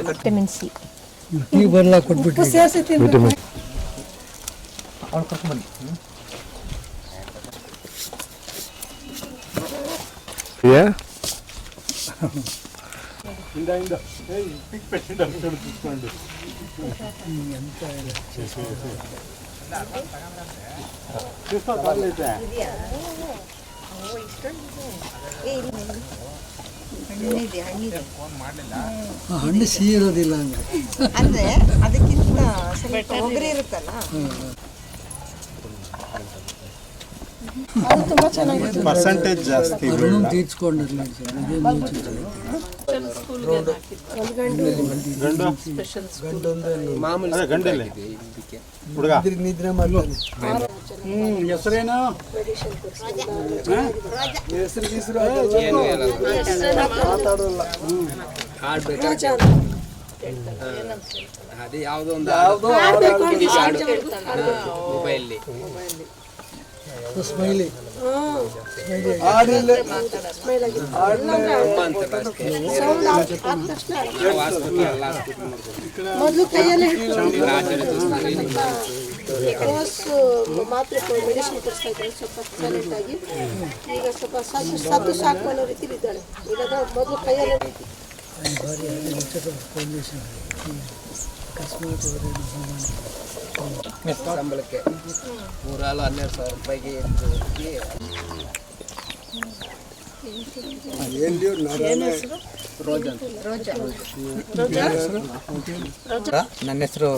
Vitamin C ಬರ್ಲಾ ಕೊಟ್ಬಿಟ್ಟು ಹಣ್ಣು ಸಿಹಿ ಇರೋದಿಲ್ಲ ಅಂದ್ರೆ ಅದಕ್ಕಿಂತ ಸ್ವಲ್ಪ ಒಗರಿ ಇರುತ್ತಲ್ಲ, ಅದು ತುಂಬಾ ಚೆನ್ನಾಗಿದೆ. ಪರ್ಸೆಂಟೇಜ್ ಜಾಸ್ತಿ ತೀರ್ಸ್ಕೊಂಡಿರಲಿಲ್ಲ ನಿದ್ರೆ ಮಾಡ್ತಾರೆ. ಹೆಸರೇನು? ಅದೇ ಯಾವುದೋ ಒಂದು ಮೊಬೈಲ್ ಸ್ಮೈಲಿ ಮೊದಲು ಕೈಯಲ್ಲೇ ಮಾತ್ರೆ ಮೆಡಿಸಿನ್ ಕೊಡಿಸ್ತಾ ಇದ್ದಾರೆ ಸ್ವಲ್ಪ ಸೈಲೆಂಟ್ ಆಗಿ. ಈಗ ಸ್ವಲ್ಪ ಸತ್ತು ಸಾಕು ಅನ್ನೋ ರೀತಿಲಿ ಇದ್ದಾಳೆ. ಈಗ ಮೊದಲು ಕೈಯಲ್ಲೇ ಸಂಬಳಕ್ಕೆ 12,000 ರೂಪಾಯಿಗೆ ನನ್ನ ಹೆಸರು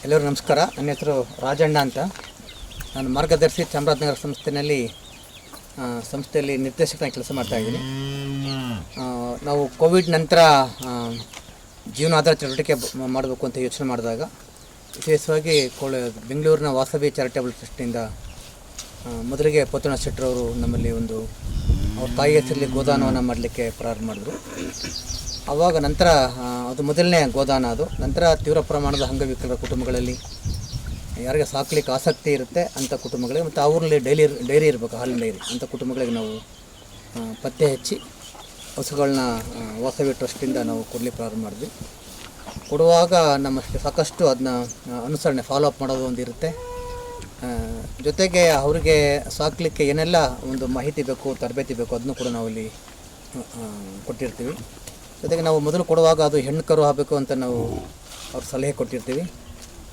ಎಲ್ಲರೂ ನಮಸ್ಕಾರ. ನನ್ನ ಹೆಸರು ರಾಜಣ್ಣ ಅಂತ. ನಾನು ಮಾರ್ಗದರ್ಶಿ ಚಾಮರಾಜನಗರ ಸಂಸ್ಥೆಯಲ್ಲಿ ನಿರ್ದೇಶಕನಾಗಿ ಕೆಲಸ ಮಾಡ್ತಾಯಿದ್ದೀನಿ. ನಾವು ಕೋವಿಡ್ ನಂತರ ಜೀವನಾಧಾರ ಚಟುವಟಿಕೆ ಮಾಡಬೇಕು ಅಂತ ಯೋಚನೆ ಮಾಡಿದಾಗ ವಿಶೇಷವಾಗಿ ಬೆಂಗಳೂರಿನ ವಾಸವಿ ಚಾರಿಟೇಬಲ್ ಟ್ರಸ್ಟಿಂದ ಮೊದಲಿಗೆ ಪೊತ್ತಣ ಶೆಟ್ಟರವರು ನಮ್ಮಲ್ಲಿ ಅವ್ರ ತಾಯಿ ಹೆಸರಲ್ಲಿ ಗೋದಾನವನ್ನು ಮಾಡಲಿಕ್ಕೆ ಪ್ರಾರಂಭ ಮಾಡಿದ್ರು. ಆವಾಗ ನಂತರ ಅದು ಮೊದಲನೇ ಗೋದಾನ. ಅದು ನಂತರ ತೀವ್ರ ಪ್ರಮಾಣದ ಅಂಗವಿಕಲರ ಕುಟುಂಬಗಳಲ್ಲಿ ಯಾರಿಗೆ ಸಾಕಲಿಕ್ಕೆ ಆಸಕ್ತಿ ಇರುತ್ತೆ ಅಂಥ ಕುಟುಂಬಗಳಿಗೆ ಮತ್ತು ಅವರಲ್ಲಿ ಡೈರಿ ಇರಬೇಕು, ಹಾಲಿನ ಡೈರಿ ಅಂಥ ಕುಟುಂಬಗಳಿಗೆ ನಾವು ಪತ್ತೆ ಹಚ್ಚಿ ಹಸುಗಳನ್ನ ವಾಸವಿ ಟ್ರಸ್ಟಿಂದ ನಾವು ಕೊಡಲಿಕ್ಕೆ ಪ್ರಾರಂಭ ಮಾಡಿದ್ವಿ. ಕೊಡುವಾಗ ನಮ್ಮಷ್ಟು ಸಾಕಷ್ಟು ಅದನ್ನ ಅನುಸರಣೆ ಫಾಲೋ ಅಪ್ ಮಾಡೋದು ಒಂದು ಇರುತ್ತೆ. ಜೊತೆಗೆ ಅವರಿಗೆ ಸಾಕಲಿಕ್ಕೆ ಏನೆಲ್ಲ ಒಂದು ಮಾಹಿತಿ ಬೇಕು, ತರಬೇತಿ ಬೇಕು, ಅದನ್ನು ಕೂಡ ನಾವು ಇಲ್ಲಿ ಕೊಟ್ಟಿರ್ತೀವಿ. ಜೊತೆಗೆ ನಾವು ಮೊದಲು ಕೊಡುವಾಗ ಅದು ಹೆಣ್ಣು ಕರು ಆಗಬೇಕು ಅಂತ ನಾವು ಅವ್ರ ಸಲಹೆ ಕೊಟ್ಟಿರ್ತೀವಿ.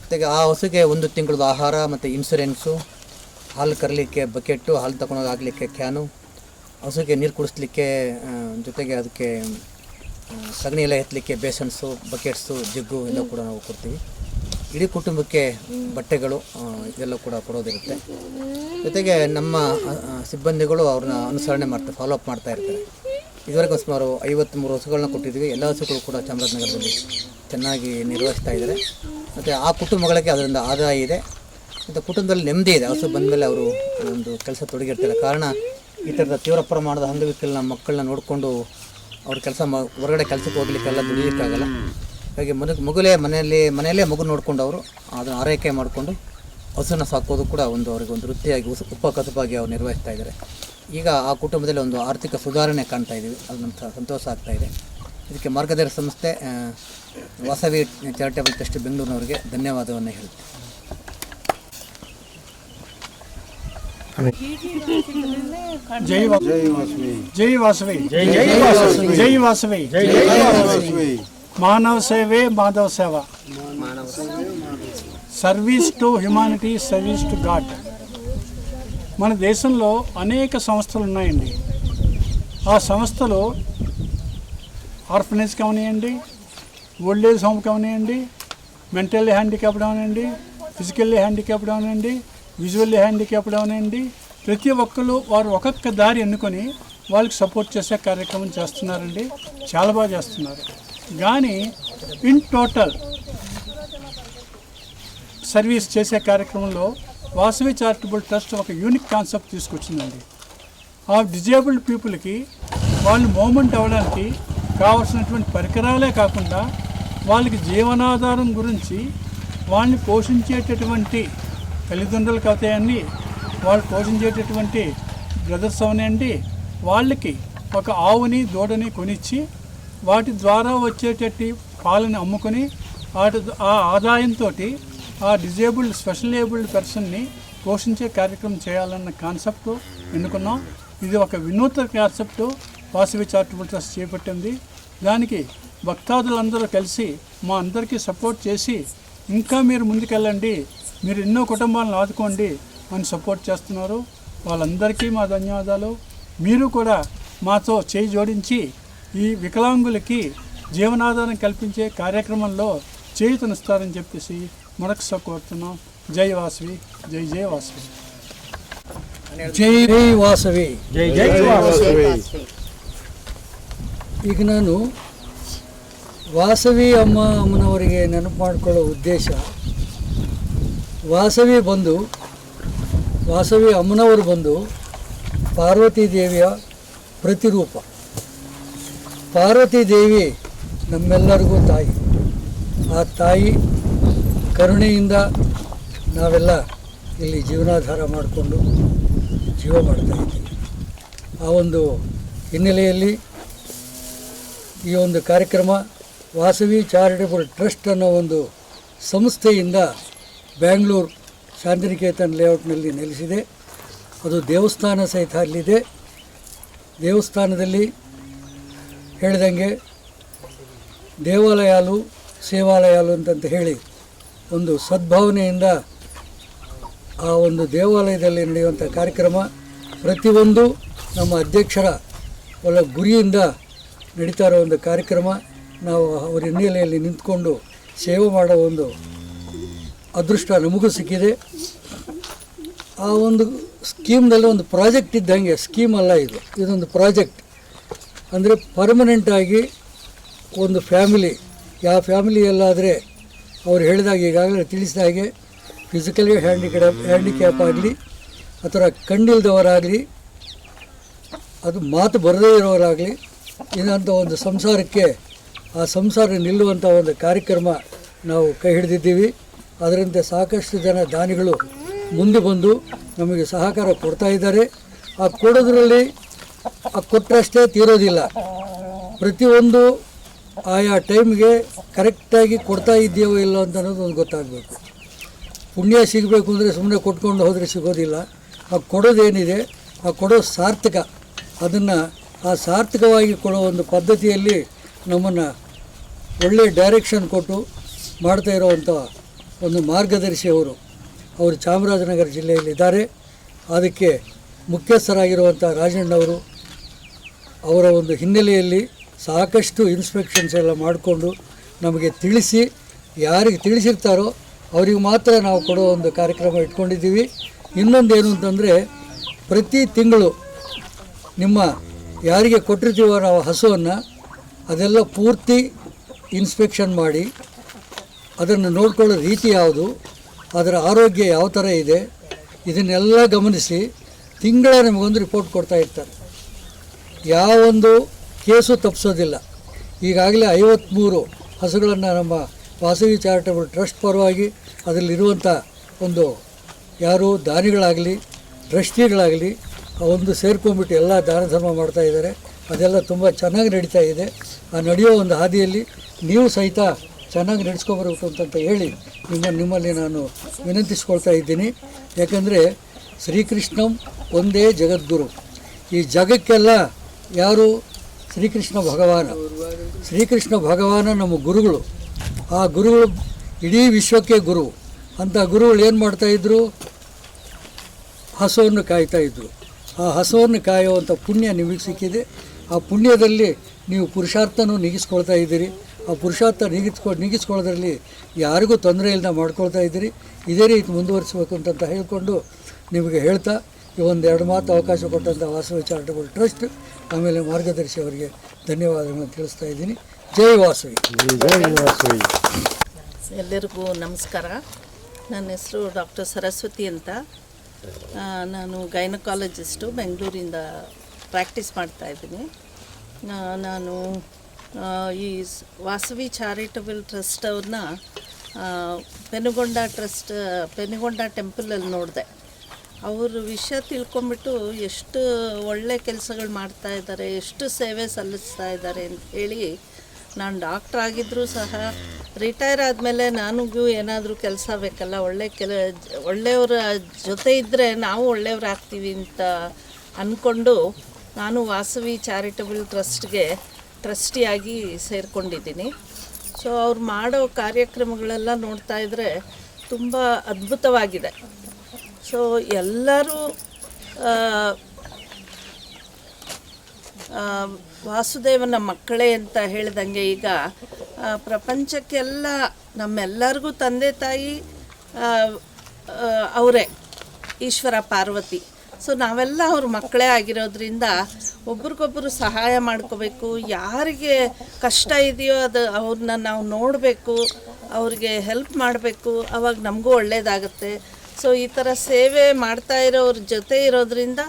ಜೊತೆಗೆ ಆ ಹಸುಗೆ 1 ತಿಂಗಳದ ಆಹಾರ ಮತ್ತು ಇನ್ಶೂರೆನ್ಸು, ಹಾಲು ಕರಲಿಕ್ಕೆ ಬಕೆಟ್ಟು, ಹಾಲು ತಗೊಂಡೋಗಿ ಆಗಲಿಕ್ಕೆ ಕ್ಯಾನು, ಹಸುಗೆ ನೀರು ಕುಡಿಸ್ಲಿಕ್ಕೆ, ಜೊತೆಗೆ ಅದಕ್ಕೆ ಸಗಣಿ ಎಲ್ಲ ಎತ್ತಲಿಕ್ಕೆ ಬೇಸನ್ಸು, ಬಕೆಟ್ಸು, ಜಗ್ಗು ಎಲ್ಲ ಕೂಡ ನಾವು ಕೊಡ್ತೀವಿ. ಇಡೀ ಕುಟುಂಬಕ್ಕೆ ಬಟ್ಟೆಗಳು ಇದೆಲ್ಲ ಕೂಡ ಕೊಡೋದಿರುತ್ತೆ. ಜೊತೆಗೆ ನಮ್ಮ ಸಿಬ್ಬಂದಿಗಳು ಅವ್ರನ್ನ ಅನುಸರಣೆ ಮಾಡ್ತಾರೆ, ಫಾಲೋ ಅಪ್ ಮಾಡ್ತಾ ಇರ್ತಾರೆ. ಇದುವರೆಗೂ ಸುಮಾರು 53 ಹಸುಗಳನ್ನ ಕೊಟ್ಟಿದ್ವಿ. ಎಲ್ಲ ಹಸುಗಳು ಕೂಡ ಚಾಮರಾಜನಗರದಲ್ಲಿ ಚೆನ್ನಾಗಿ ನಿರ್ವಹಿಸ್ತಾ ಇದ್ದಾರೆ. ಮತ್ತು ಆ ಕುಟುಂಬಗಳಿಗೆ ಅದರಿಂದ ಆದಾಯ ಇದೆ ಮತ್ತು ಕುಟುಂಬದಲ್ಲಿ ನೆಮ್ಮದಿ ಇದೆ. ಹಸು ಬಂದಮೇಲೆ ಅವರು ಒಂದು ಕೆಲಸ ತೊಡಗಿರ್ತಾರೆ. ಕಾರಣ ಈ ಥರದ ತೀವ್ರ ಪ್ರಮಾಣದ ಅಂಗವಿಕಲನ ಮಕ್ಕಳನ್ನ ನೋಡಿಕೊಂಡು ಅವ್ರ ಹೊರಗಡೆ ಕೆಲಸಕ್ಕೆ ಹೋಗ್ಲಿಕ್ಕೆಲ್ಲ ದುಡಿಯೋಕ್ಕಾಗಲ್ಲ. ಹಾಗೆ ಮನೆಯಲ್ಲೇ ಮಗು ನೋಡಿಕೊಂಡು ಅವರು ಅದನ್ನು ಆರೈಕೆ ಮಾಡಿಕೊಂಡು ಹಸುನ ಸಾಕೋದು ಕೂಡ ಅವ್ರಿಗೆ ಒಂದು ವೃತ್ತಿಯಾಗಿ ಉಪಕಸಬಾಗಿ ಅವ್ರು ನಿರ್ವಹಿಸ್ತಾ ಇದ್ದಾರೆ. ಈಗ ಆ ಕುಟುಂಬದಲ್ಲಿ ಒಂದು ಆರ್ಥಿಕ ಸುಧಾರಣೆ ಕಾಣ್ತಾ ಇದ್ದೀವಿ. ಅದು ನಮ್ಮ ಸಂತೋಷ ಆಗ್ತಾಯಿದೆ. ಇದಕ್ಕೆ ಮಾರ್ಗದರ್ಶಿ ಸಂಸ್ಥೆ ವಾಸವಿ ಚಾರಿಟೇಬಲ್ ಟ್ರಸ್ಟ್ ಬೆಂಗಳೂರಿನವರಿಗೆ ಧನ್ಯವಾದವನ್ನು ಹೇಳ್ತೀನಿ. ಜೈ ವಾಸವಿ. ಮಾನವ ಸೇವೆ ಮಾಧವ ಸೇವಾ. Service to humanity, service to God. మన దేశంలో అనేక సంస్థలు ఉన్నాయండి. ఆ సంస్థలు ఆర్ఫనేజ్ కావనివ్వండి, ఓల్డ్ ఏజ్ హోమ్ కావనివ్వండి, మెంటల్లీ హ్యాండిక్యాప్డ్ అవనండి, ఫిజికల్లీ హ్యాండిక్యాప్డ్ అవనండి, విజువల్లీ హ్యాండిక్యాప్డ్ అవనండి, ప్రతి ఒక్కరు వారు ఒక్కొక్క దారి ఎన్నుకొని వాళ్ళకి సపోర్ట్ చేసే కార్యక్రమం చేస్తున్నారండి. చాలా బాగా చేస్తున్నారు. కానీ ఇన్ టోటల్ సర్వీస్ చేసే కార్యక్రమంలో వాసవి చారిటబుల్ ట్రస్ట్ ఒక యూనిక్ కాన్సెప్ట్ తీసుకొచ్చిందండి. ఆ డిజేబుల్డ్ పీపుల్కి వాళ్ళు మూమెంట్ అవ్వడానికి కావాల్సినటువంటి పరికరాలే కాకుండా వాళ్ళకి జీవనాధారం గురించి వాళ్ళని పోషించేటటువంటి తల్లిదండ్రులకు అవుతాయండి, వాళ్ళు పోషించేటటువంటి బ్రదర్స్ అవనండి, వాళ్ళకి ఒక ఆవుని దూడని కొనిచ్చి వాటి ద్వారా వచ్చేటట్టు పాలని అమ్ముకొని ఆ ఆదాయంతో ఆ డిజేబుల్డ్ స్పెషల్ ఏబుల్డ్ పర్సన్ని పోషించే కార్యక్రమం చేయాలన్న కాన్సెప్ట్ ఎన్నుకున్నాం. ఇది ఒక వినూత్న కాన్సెప్ట్ వాసవి చారిటబుల్ ట్రస్ట్ చేపట్టింది. దానికి భక్తాదులందరూ కలిసి మా అందరికీ సపోర్ట్ చేసి ఇంకా మీరు ముందుకెళ్ళండి, మీరు ఎన్నో కుటుంబాలను ఆదుకోండి అని సపోర్ట్ చేస్తున్నారు. వాళ్ళందరికీ మా ధన్యవాదాలు. మీరు కూడా మాతో చేయి జోడించి ఈ వికలాంగులకి జీవనాధారం కల్పించే కార్యక్రమంలో చేయుతనిస్తారని చెప్పేసి మరొకసారి కోరుతున్నాం. జై వాసవి, జై జై వాసవి. ಜೈ ವಾಸವಿ. ಜೈ ಜೈ ವಾಸವಿ. ಈಗ ನಾನು ವಾಸವಿ ಅಮ್ಮನವರಿಗೆ ನೆನಪು ಮಾಡಿಕೊಳ್ಳೋ ಉದ್ದೇಶ, ವಾಸವಿ ಅಮ್ಮನವರು ಬಂದು ಪಾರ್ವತಿ ದೇವಿಯ ಪ್ರತಿರೂಪ. ಪಾರ್ವತಿ ದೇವಿ ನಮ್ಮೆಲ್ಲರಿಗೂ ತಾಯಿ. ಆ ತಾಯಿ ಕರುಣೆಯಿಂದ ನಾವೆಲ್ಲ ಇಲ್ಲಿ ಜೀವನಾಧಾರ ಮಾಡಿಕೊಂಡು ಜೀವ ಮಾಡ್ತಾಯಿದ್ದೀವಿ. ಆ ಒಂದು ಹಿನ್ನೆಲೆಯಲ್ಲಿ ಈ ಒಂದು ಕಾರ್ಯಕ್ರಮ ವಾಸವಿ ಚಾರಿಟಬಲ್ ಟ್ರಸ್ಟ್ ಅನ್ನೋ ಒಂದು ಸಂಸ್ಥೆಯಿಂದ ಬ್ಯಾಂಗ್ಳೂರು ಶಾಂತಿನಿಕೇತನ್ ಲೇಔಟ್ನಲ್ಲಿ ನೆಲೆಸಿದೆ. ಅದು ದೇವಸ್ಥಾನ ಸಹಿತ ಅಲ್ಲಿದೆ. ದೇವಸ್ಥಾನದಲ್ಲಿ ಹೇಳಿದಂಗೆ ದೇವಾಲಯಾಲು ಸೇವಾಲಯಾಲು ಅಂತಂತ ಹೇಳಿ ಒಂದು ಸದ್ಭಾವನೆಯಿಂದ ಆ ಒಂದು ದೇವಾಲಯದಲ್ಲಿ ನಡೆಯುವಂಥ ಕಾರ್ಯಕ್ರಮ ಪ್ರತಿಯೊಂದು ನಮ್ಮ ಅಧ್ಯಕ್ಷರ ಒಳ್ಳೆ ಗುರಿಯಿಂದ ನಡೀತಾ ಇರೋ ಒಂದು ಕಾರ್ಯಕ್ರಮ. ನಾವು ಅವರ ಹಿನ್ನೆಲೆಯಲ್ಲಿ ನಿಂತ್ಕೊಂಡು ಸೇವೆ ಮಾಡೋ ಒಂದು ಅದೃಷ್ಟ ನಮಗೂ ಸಿಕ್ಕಿದೆ. ಆ ಒಂದು ಸ್ಕೀಮ್ನಲ್ಲಿ ಒಂದು ಪ್ರಾಜೆಕ್ಟ್ ಇದ್ದಂಗೆ, ಸ್ಕೀಮ್ ಅಲ್ಲ ಇದು, ಇದೊಂದು ಪ್ರಾಜೆಕ್ಟ್. ಅಂದರೆ ಪರ್ಮನೆಂಟಾಗಿ ಒಂದು ಫ್ಯಾಮಿಲಿ, ಯಾವ ಫ್ಯಾಮಿಲಿಯಲ್ಲಾದರೆ ಅವ್ರು ಹೇಳಿದಾಗ, ಈಗಾಗಲೇ ತಿಳಿಸಿದ ಹಾಗೆ ಫಿಸಿಕಲಿ ಹ್ಯಾಂಡಿಕ್ಯಾಪ್ ಆಗಲಿ ಅಥವಾ ಕಣ್ಣಿಲ್ದವರಾಗಲಿ, ಅದು ಮಾತು ಬರದೇ ಇರೋರಾಗಲಿ, ಇನ್ನಂಥ ಒಂದು ಸಂಸಾರಕ್ಕೆ ಆ ಸಂಸಾರ ನಿಲ್ಲುವಂಥ ಒಂದು ಕಾರ್ಯಕ್ರಮ ನಾವು ಕೈ ಹಿಡಿದಿದ್ದೀವಿ. ಅದರಂತೆ ಸಾಕಷ್ಟು ಜನ ದಾನಿಗಳು ಮುಂದೆ ಬಂದು ನಮಗೆ ಸಹಕಾರ ಕೊಡ್ತಾ ಇದ್ದಾರೆ. ಆ ಕೊಡೋದ್ರಲ್ಲಿ ಕೊಟ್ಟರಷ್ಟೇ ತೀರೋದಿಲ್ಲ. ಪ್ರತಿಯೊಂದು ಆಯಾ ಟೈಮ್ಗೆ ಕರೆಕ್ಟಾಗಿ ಕೊಡ್ತಾ ಇದೆಯೋ ಇಲ್ಲೋ ಅಂತ ಅನ್ನೋದು ಒಂದು ಗೊತ್ತಾಗಬೇಕು. ಪುಣ್ಯ ಸಿಗಬೇಕು ಅಂದರೆ ಸುಮ್ಮನೆ ಕೊಟ್ಕೊಂಡು ಹೋದರೆ ಸಿಗೋದಿಲ್ಲ. ಆ ಕೊಡೋದೇನಿದೆ, ಆ ಕೊಡೋ ಸಾರ್ಥಕ, ಅದನ್ನು ಆ ಸಾರ್ಥಕವಾಗಿ ಕೊಡೋ ಒಂದು ಪದ್ಧತಿಯಲ್ಲಿ ನಮ್ಮನ್ನು ಒಳ್ಳೆಯ ಡೈರೆಕ್ಷನ್ ಕೊಟ್ಟು ಮಾಡ್ತಾ ಇರೋವಂಥ ಒಂದು ಮಾರ್ಗದರ್ಶಿ ಅವರು ಚಾಮರಾಜನಗರ ಜಿಲ್ಲೆಯಲ್ಲಿದ್ದಾರೆ. ಅದಕ್ಕೆ ಮುಖ್ಯಸ್ಥರಾಗಿರುವಂಥ ರಾಜಣ್ಣವರು ಅವರ ಒಂದು ಹಿನ್ನೆಲೆಯಲ್ಲಿ ಸಾಕಷ್ಟು ಇನ್ಸ್ಪೆಕ್ಷನ್ಸ್ ಎಲ್ಲ ಮಾಡಿಕೊಂಡು ನಮಗೆ ತಿಳಿಸಿ, ಯಾರಿಗೆ ತಿಳಿಸಿರ್ತಾರೋ ಅವರಿಗೆ ಮಾತ್ರ ನಾವು ಕೊಡೋ ಒಂದು ಕಾರ್ಯಕ್ರಮ ಇಟ್ಕೊಂಡಿದ್ದೀವಿ. ಇನ್ನೊಂದೇನು ಅಂತಂದರೆ, ಪ್ರತಿ ತಿಂಗಳು ನಿಮ್ಮ ಯಾರಿಗೆ ಕೊಟ್ಟಿರ್ತೀವೋ ನಾವು ಹಸುವನ್ನು ಅದೆಲ್ಲ ಪೂರ್ತಿ ಇನ್ಸ್ಪೆಕ್ಷನ್ ಮಾಡಿ ಅದನ್ನು ನೋಡ್ಕೊಳ್ಳೋ ರೀತಿ ಯಾವುದು, ಅದರ ಆರೋಗ್ಯ ಯಾವ ಥರ ಇದೆ, ಇದನ್ನೆಲ್ಲ ಗಮನಿಸಿ ತಿಂಗಳ ನಮಗೊಂದು ರಿಪೋರ್ಟ್ ಕೊಡ್ತಾ ಇರ್ತಾರೆ. ಯಾವೊಂದು ಕೇಸು ತಪ್ಪಿಸೋದಿಲ್ಲ. ಈಗಾಗಲೇ 53 ಹಸುಗಳನ್ನು ನಮ್ಮ ವಾಸವಿ ಚಾರಿಟಬಲ್ ಟ್ರಸ್ಟ್ ಪರವಾಗಿ ಅದರಲ್ಲಿರುವಂಥ ಒಂದು ಯಾರು ದಾನಿಗಳಾಗಲಿ ಟ್ರಸ್ಟಿಗಳಾಗಲಿ ಒಂದು ಸೇರ್ಕೊಂಡ್ಬಿಟ್ಟು ಎಲ್ಲ ದಾನ ಧರ್ಮ ಮಾಡ್ತಾಯಿದ್ದಾರೆ. ಅದೆಲ್ಲ ತುಂಬ ಚೆನ್ನಾಗಿ ನಡೀತಾ ಇದೆ. ಆ ನಡೆಯೋ ಒಂದು ಹಾದಿಯಲ್ಲಿ ನೀವು ಸಹಿತ ಚೆನ್ನಾಗಿ ನಡೆಸ್ಕೊಬರ್ಬೇಕು ಅಂತಂತ ಹೇಳಿ ನಿಮ್ಮಲ್ಲಿ ನಾನು ವಿನಂತಿಸ್ಕೊಳ್ತಾ ಇದ್ದೀನಿ. ಯಾಕಂದರೆ ಶ್ರೀಕೃಷ್ಣಂ ಒಂದೇ ಜಗದ್ಗುರು. ಈ ಜಗಕ್ಕೆಲ್ಲ ಯಾರು? ಶ್ರೀಕೃಷ್ಣ ಭಗವಾನ ನಮ್ಮ ಗುರುಗಳು. ಆ ಗುರುಗಳು ಇಡೀ ವಿಶ್ವಕ್ಕೆ ಗುರು. ಅಂಥ ಗುರುಗಳು ಏನು ಮಾಡ್ತಾಯಿದ್ರು? ಹಸುವನ್ನು ಕಾಯ್ತಾಯಿದ್ರು. ಆ ಹಸುವನ್ನು ಕಾಯುವಂಥ ಪುಣ್ಯ ನಿಮಗೆ ಸಿಕ್ಕಿದೆ. ಆ ಪುಣ್ಯದಲ್ಲಿ ನೀವು ಪುರುಷಾರ್ಥನೂ ನೀಗಿಸ್ಕೊಳ್ತಾ ಇದ್ದೀರಿ. ಆ ಪುರುಷಾರ್ಥ ನೀಗಿಸ್ಕೊಳ್ಳೋದ್ರಲ್ಲಿ ಯಾರಿಗೂ ತೊಂದರೆ ಇಲ್ಲದ ಮಾಡ್ಕೊಳ್ತಾ ಇದ್ದೀರಿ. ಇದೇ ರೀತಿ ಮುಂದುವರಿಸಬೇಕು ಅಂತ ಹೇಳ್ಕೊಂಡು ನಿಮಗೆ ಹೇಳ್ತಾ ಈ ಒಂದೆರಡು ಮಾತು ಅವಕಾಶ ಕೊಟ್ಟಂಥ ವಾಸವಿ ಚಾರಿಟಬಲ್ ಟ್ರಸ್ಟ್ ಆಮೇಲೆ ಮಾರ್ಗದರ್ಶಿ ಅವರಿಗೆ ಧನ್ಯವಾದಗಳನ್ನು ತಿಳಿಸ್ತಾ ಇದ್ದೀನಿ. ಜೈ ವಾಸವಿ. ಎಲ್ಲರಿಗೂ ನಮಸ್ಕಾರ. ನನ್ನ ಹೆಸರು ಡಾಕ್ಟರ್ ಸರಸ್ವತಿ ಅಂತ. ನಾನು ಗೈನಕಾಲಜಿಸ್ಟು, ಬೆಂಗಳೂರಿಂದ ಪ್ರಾಕ್ಟೀಸ್ ಮಾಡ್ತಾಯಿದ್ದೀನಿ. ನಾನು ಈ ವಾಸವಿ ಚಾರಿಟಬಲ್ ಟ್ರಸ್ಟ್ ಅವ್ರನ್ನ ಪೆನುಗೊಂಡ ಟೆಂಪಲಲ್ಲಿ ನೋಡಿದೆ. ಅವ್ರ ವಿಷಯ ತಿಳ್ಕೊಂಬಿಟ್ಟು ಎಷ್ಟು ಒಳ್ಳೆ ಕೆಲಸಗಳು ಮಾಡ್ತಾಯಿದ್ದಾರೆ, ಎಷ್ಟು ಸೇವೆ ಸಲ್ಲಿಸ್ತಾ ಇದ್ದಾರೆ ಅಂತ ಹೇಳಿ, ನಾನು ಡಾಕ್ಟ್ರ್ ಆಗಿದ್ದರೂ ಸಹ ರಿಟೈರ್ ಆದಮೇಲೆ ನನಗೂ ಏನಾದರೂ ಕೆಲಸ ಬೇಕಲ್ಲ, ಒಳ್ಳೆಯವರ ಜೊತೆ ಇದ್ದರೆ ನಾವು ಒಳ್ಳೆಯವರಾಗ್ತೀವಿ ಅಂತ ಅಂದ್ಕೊಂಡು ನಾನು ವಾಸವಿ ಚಾರಿಟಬಲ್ ಟ್ರಸ್ಟ್ಗೆ ಟ್ರಸ್ಟಿಯಾಗಿ ಸೇರಿಕೊಂಡಿದ್ದೀನಿ. ಸೊ ಅವ್ರು ಮಾಡೋ ಕಾರ್ಯಕ್ರಮಗಳೆಲ್ಲ ನೋಡ್ತಾ ಇದ್ದರೆ ತುಂಬ ಅದ್ಭುತವಾಗಿದೆ. ಸೊ ಎಲ್ಲರೂ ವಾಸುದೇವನ ಮಕ್ಕಳೇ ಅಂತ ಹೇಳ್ದಂಗೆ ಈಗ ಪ್ರಪಂಚಕ್ಕೆಲ್ಲ ನಮ್ಮೆಲ್ಲರಿಗೂ ತಂದೆ ತಾಯಿ ಅವರೇ, ಈಶ್ವರ ಪಾರ್ವತಿ. ಸೊ ನಾವೆಲ್ಲ ಅವ್ರ ಮಕ್ಕಳೇ ಆಗಿರೋದ್ರಿಂದ ಒಬ್ರಿಗೊಬ್ಬರು ಸಹಾಯ ಮಾಡ್ಕೋಬೇಕು. ಯಾರಿಗೆ ಕಷ್ಟ ಇದೆಯೋ ಅವ್ರನ್ನ ನಾವು ನೋಡಬೇಕು, ಅವ್ರಿಗೆ ಹೆಲ್ಪ್ ಮಾಡಬೇಕು, ಆವಾಗ ನಮಗೂ ಒಳ್ಳೆಯದಾಗುತ್ತೆ. ಸೊ ಈ ಥರ ಸೇವೆ ಮಾಡ್ತಾ ಇರೋವ್ರ ಜೊತೆ ಇರೋದ್ರಿಂದ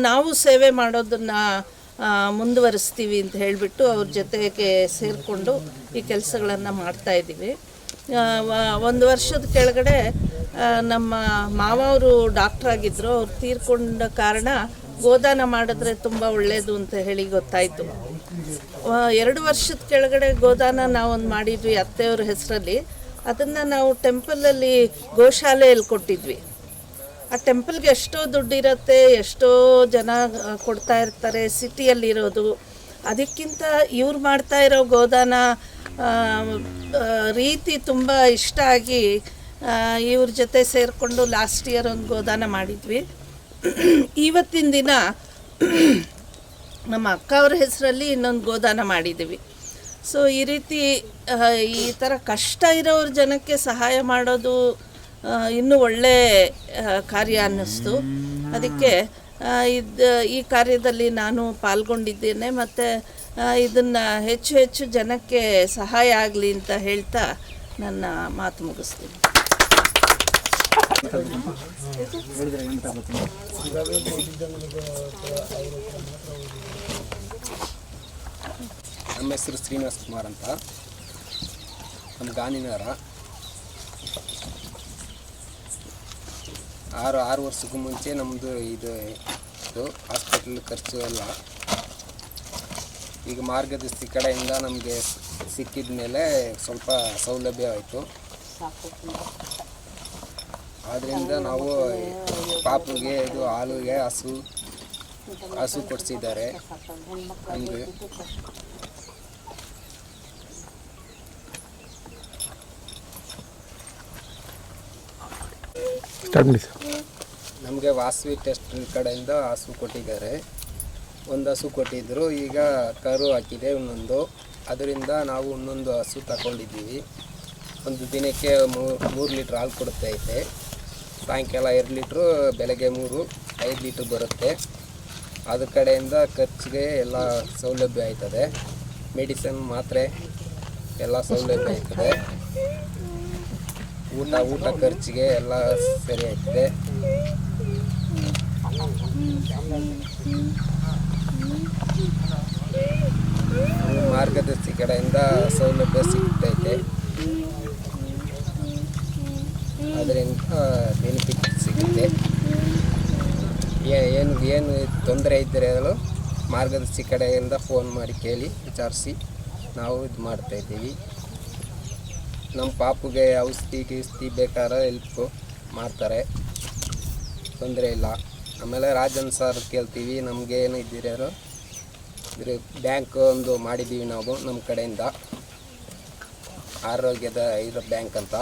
ನಾವು ಸೇವೆ ಮಾಡೋದನ್ನು ಮುಂದುವರಿಸ್ತೀವಿ ಅಂತ ಹೇಳಿಬಿಟ್ಟು ಅವ್ರ ಜೊತೆಗೆ ಸೇರಿಕೊಂಡು ಈ ಕೆಲಸಗಳನ್ನು ಮಾಡ್ತಾಯಿದ್ದೀವಿ. 1 ವರ್ಷದ ಕೆಳಗಡೆ ನಮ್ಮ ಮಾವ ಅವರು ಡಾಕ್ಟ್ರಾಗಿದ್ದರು. ಅವ್ರು ತೀರ್ಕೊಂಡ ಕಾರಣ ಗೋದಾನ ಮಾಡಿದ್ರೆ ತುಂಬ ಒಳ್ಳೆಯದು ಅಂತ ಹೇಳಿ ಗೊತ್ತಾಯಿತು. 2 ವರ್ಷದ ಕೆಳಗಡೆ ಗೋದಾನ ನಾವೊಂದು ಮಾಡಿದ್ವಿ ಅತ್ತೆಯವ್ರ ಹೆಸರಲ್ಲಿ. ಅದನ್ನು ನಾವು ಟೆಂಪಲಲ್ಲಿ ಗೋಶಾಲೆಯಲ್ಲಿ ಕೊಟ್ಟಿದ್ವಿ. ಆ ಟೆಂಪಲ್ಗೆ ಎಷ್ಟೋ ದುಡ್ಡಿರುತ್ತೆ, ಎಷ್ಟೋ ಜನ ಕೊಡ್ತಾ ಇರ್ತಾರೆ ಸಿಟಿಯಲ್ಲಿರೋದು. ಅದಕ್ಕಿಂತ ಇವ್ರು ಮಾಡ್ತಾ ಇರೋ ಗೋದಾನ ರೀತಿ ತುಂಬ ಇಷ್ಟ ಆಗಿ ಇವ್ರ ಜೊತೆ ಸೇರಿಕೊಂಡು ಲಾಸ್ಟ್ ಇಯರ್ ಒಂದು ಗೋದಾನ ಮಾಡಿದ್ವಿ. ಇವತ್ತಿನ ದಿನ ನಮ್ಮ ಅಕ್ಕ ಅವ್ರ ಹೆಸರಲ್ಲಿ ಇನ್ನೊಂದು ಗೋದಾನ ಮಾಡಿದ್ದೀವಿ. ಸೊ ಈ ರೀತಿ ಈ ಥರ ಕಷ್ಟ ಇರೋರ ಜನಕ್ಕೆ ಸಹಾಯ ಮಾಡೋದು ಇನ್ನೂ ಒಳ್ಳೆ ಕಾರ್ಯ ಅನ್ನಿಸ್ತು. ಅದಕ್ಕೆ ಈ ಕಾರ್ಯದಲ್ಲಿ ನಾನು ಪಾಲ್ಗೊಂಡಿದ್ದೇನೆ. ಮತ್ತು ಇದನ್ನು ಹೆಚ್ಚು ಜನಕ್ಕೆ ಸಹಾಯ ಆಗಲಿ ಅಂತ ಹೇಳ್ತಾ ನನ್ನ ಮಾತು ಮುಗಿಸ್ತೀನಿ. ನಮ್ಮ ಹೆಸರು ಶ್ರೀನಿವಾಸ್ ಕುಮಾರ್ ಅಂತ, ನಮ್ಮ ಗಾಂಧಿನಗರ. 6 ವರ್ಷಕ್ಕೂ ಮುಂಚೆ ನಮ್ಮದು ಇದು ಹಾಸ್ಪಿಟಲ್ ಖರ್ಚು ಎಲ್ಲ ಈಗ ಮಾರ್ಗದರ್ಶಿ ಕಡೆಯಿಂದ ನಮಗೆ ಸಿಕ್ಕಿದ ಮೇಲೆ ಸ್ವಲ್ಪ ಸೌಲಭ್ಯ ಆಯಿತು. ಆದ್ದರಿಂದ ನಾವು ಪಾಪುಗೆ ಇದು ಹಾಲುಗೆ ಹಸು ಕೊಡಿಸಿದ್ದಾರೆ ನಮಗೆ. ನಮಗೆ ವಾಸವಿ ಟೆಸ್ಟ್ ಕಡೆಯಿಂದ ಹಸು ಕೊಟ್ಟಿದ್ದಾರೆ. 1 ಹಸು ಕೊಟ್ಟಿದ್ದರು, ಈಗ ಕರು ಹಾಕಿದೆ ಇನ್ನೊಂದು. ಅದರಿಂದ ನಾವು ಇನ್ನೊಂದು ಹಸು ತಗೊಂಡಿದ್ದೀವಿ. ಒಂದು ದಿನಕ್ಕೆ 3 ಲೀಟ್ರ್ ಹಾಲು ಕೊಡುತ್ತೈತೆ. ಸಾಯಂಕಾಲ 2 ಲೀಟ್ರು, ಬೆಳಗ್ಗೆ 5 ಲೀಟ್ರ್ ಬರುತ್ತೆ. ಅದ್ರ ಕಡೆಯಿಂದ ಖರ್ಚಿಗೆ ಎಲ್ಲ ಸೌಲಭ್ಯ ಆಯ್ತದೆ. ಮೆಡಿಸಿನ್ ಮಾತ್ರೆ ಎಲ್ಲ ಸೌಲಭ್ಯ ಆಯ್ತದೆ. ಊಟ ಖರ್ಚಿಗೆ ಎಲ್ಲ ಸರಿ ಆಯ್ತದೆ. ಮಾರ್ಗದರ್ಶಿ ಕಡೆಯಿಂದ ಸೌಲಭ್ಯ ಸಿಗ್ತೈತೆ. ಅದರಿಂದ ಬೆನಿಫಿಟ್ ಸಿಗುತ್ತೆ. ಏನು ತೊಂದರೆ ಇದ್ದರೆ ಅದು ಮಾರ್ಗದರ್ಶಿ ಕಡೆಯಿಂದ ಫೋನ್ ಮಾಡಿ ಕೇಳಿ ವಿಚಾರಿಸಿ ನಾವು ಇದು ಮಾಡ್ತಾಯಿದ್ದೀವಿ. ನಮ್ಮ ಪಾಪುಗೆ ಔಷಧಿ ಬೇಕಾದ್ರೆ ಹೆಲ್ಪ್ ಮಾಡ್ತಾರೆ, ತೊಂದರೆ ಇಲ್ಲ. ಆಮೇಲೆ ರಾಜನ್ ಸರ್ ಕೇಳ್ತೀವಿ, ನಮಗೇನು ಇದ್ದಿರೋ ಇದ್ರ ಬ್ಯಾಂಕ್ ಒಂದು ಮಾಡಿದ್ದೀವಿ ನಾವು ನಮ್ಮ ಕಡೆಯಿಂದ, ಆರೋಗ್ಯದ ಇರೋ ಬ್ಯಾಂಕ್ ಅಂತ.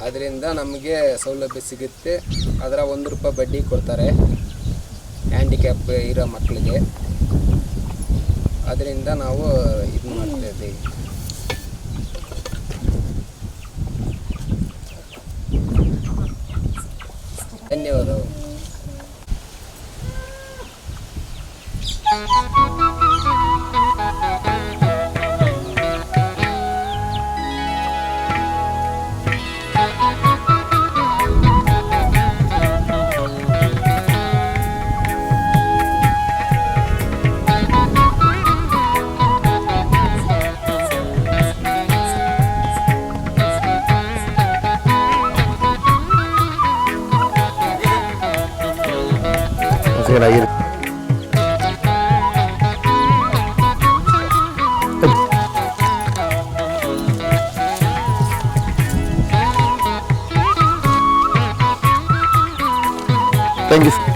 ಅದರಿಂದ ನಮಗೆ ಸೌಲಭ್ಯ ಸಿಗುತ್ತೆ. ಅದರ 1 ರೂಪಾಯಿ ಬಡ್ಡಿ ಕೊಡ್ತಾರೆ ಹ್ಯಾಂಡಿಕ್ಯಾಪ್ ಇರೋ ಮಕ್ಕಳಿಗೆ. ಅದರಿಂದ ನಾವು ಇದು ಮಾಡ್ತಾಯಿದ್ದೀವಿ. ಧನ್ಯವಾದಗಳು. Thank you.